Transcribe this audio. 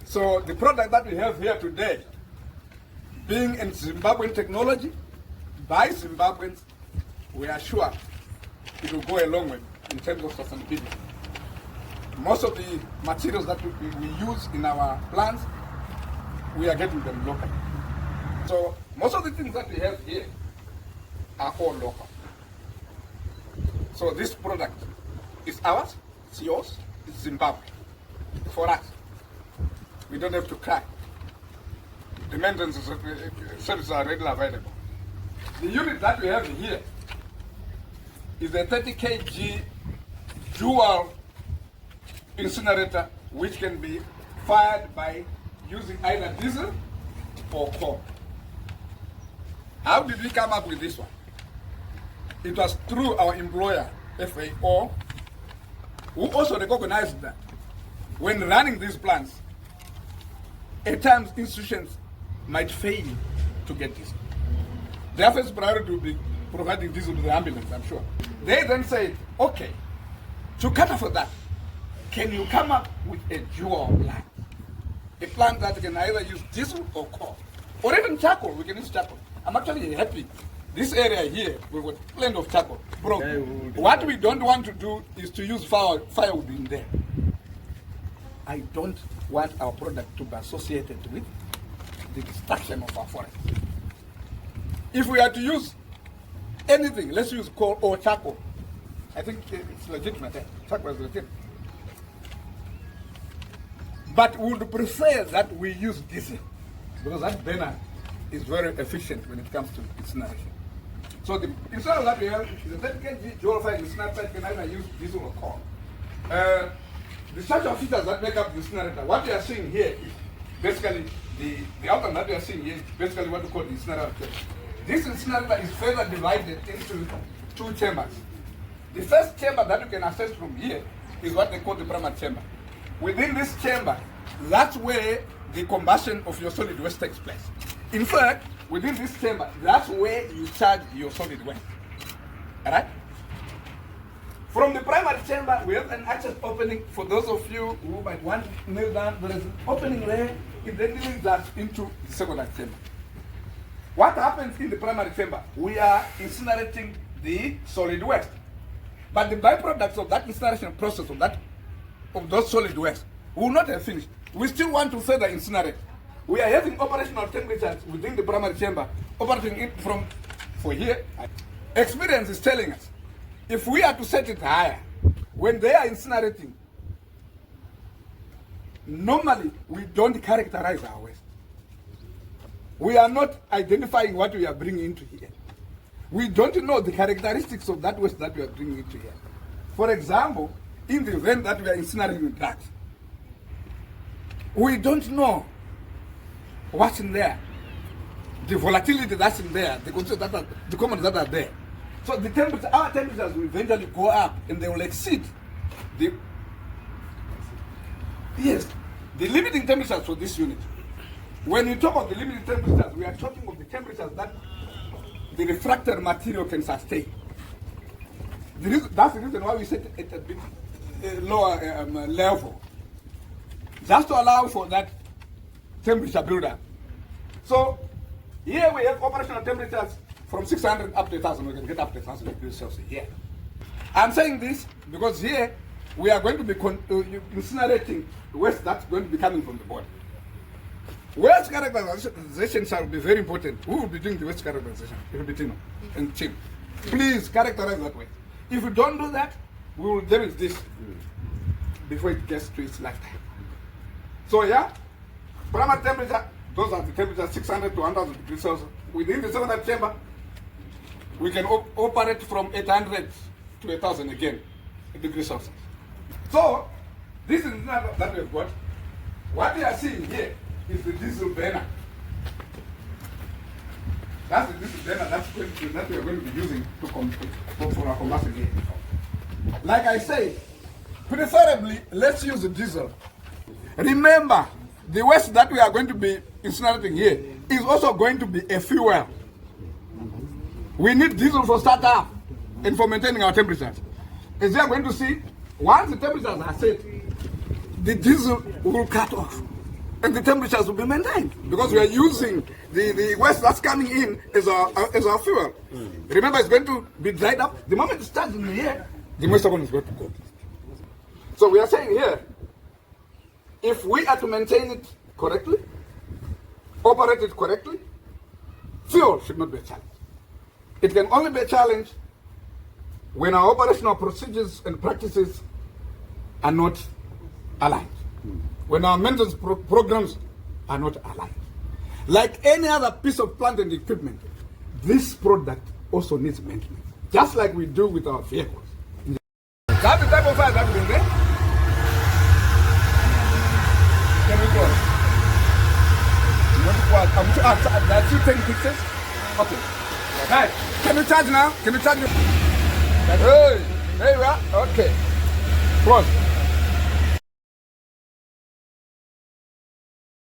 So the product that we have here today, being in Zimbabwean technology, by Zimbabweans, we are sure it will go a long way in terms of sustainability. Most of the materials that we use in our plants, we are getting them locally. So most of the things that we have here are all local. So this product is ours, it's yours, it's Zimbabwe. For us, we don't have to cry. The maintenance services are readily available. The unit that we have here is a 30 kg dual incinerator which can be fired by using either diesel or coal. How did we come up with this one? It was through our employer, FAO, who also recognized that when running these plants, at times institutions might fail to get diesel. Their first priority will be providing diesel to the ambulance, I'm sure. They then said, okay, to cater for that, can you come up with a dual plant? A plant that can either use diesel or coal, or even charcoal. We can use charcoal. I'm actually happy. This area here, we've got plenty of charcoal. Bro, what we don't want to do is to use firewood in there. I don't want our product to be associated with the destruction of our forest. If we are to use anything, let's use coal or charcoal. I think it's legitimate. Charcoal is legitimate. But we would prefer that we use diesel, because that burner is very efficient when it comes to incineration. So the incinerator that we have is a 30 kg dual fired incinerator. It can either use diesel or coal. The structural features that make up the incinerator, what we are seeing here is basically the outcome that we are seeing here is basically what we call the incinerator. This incinerator is further divided into two chambers. The first chamber that you can access from here is what they call the primary chamber. Within this chamber, that's where the combustion of your solid waste takes place. In fact, within this chamber, that's where you charge your solid waste. All right? From the primary chamber, we have an access opening for those of you who might want to kneel down. There is an opening there. It then leads us into the secondary chamber. What happens in the primary chamber? We are incinerating the solid waste. But the byproducts of that incineration process of those solid waste will not have finished. We still want to further incinerate. We are having operational temperatures within the primary chamber, operating it from here. Experience is telling us, if we are to set it higher, when they are incinerating, normally we don't characterize our waste. We are not identifying what we are bringing into here. We don't know the characteristics of that waste that we are bringing into here. For example, in the event that we are incinerating drugs, we don't know what's in there, the volatility that's in there, the components that are there. So the temperature, our temperatures will eventually go up and they will exceed the limiting temperatures for this unit. When we talk of the limiting temperatures, we are talking of the temperatures that the refractory material can sustain. That's the reason why we set it at a bit lower level, just to allow for that temperature buildup. So here we have operational temperatures from 600 up to 1,000. We can get up to 1,000 degrees Celsius here. I'm saying this because here we are going to be incinerating waste that's going to be coming from the body. Waste characterization shall be very important. Who will be doing the waste characterization? It will be Tino and Tim. Please characterize that way. If you don't do that, we will damage this before it gets to its lifetime. So yeah, primary temperature, those are the temperatures 600 to 1,000 degrees Celsius. Within the secondary chamber, we can operate from 800 to 1,000 again degrees Celsius. So this is that we've got. What we are seeing here is the diesel burner. That's the diesel burner that we are going to be using for our combustion here. Like I say, preferably let's use the diesel. Remember, the waste that we are going to be incinerating here is also going to be a fuel. We need diesel for startup and for maintaining our temperatures. As you are going to see, once the temperatures are set, the diesel will cut off. and the temperatures will be maintained because we are using the waste that's coming in as our fuel. Remember, it's going to be dried up. The moment it starts in the air, the moisture is going to go. So we are saying here, if we are to maintain it correctly, operate it correctly, fuel should not be a challenge. It can only be a challenge when our operational procedures and practices are not aligned. When our maintenance programs are not aligned. Like any other piece of plant and equipment, this product also needs maintenance, just like we do with our vehicles. That's the type of fire that we've been there. Can we go? You want to go out? Are you taking pictures? Okay. Hey, can you charge now? Can you charge me? Hey, there you are. Okay. Come on.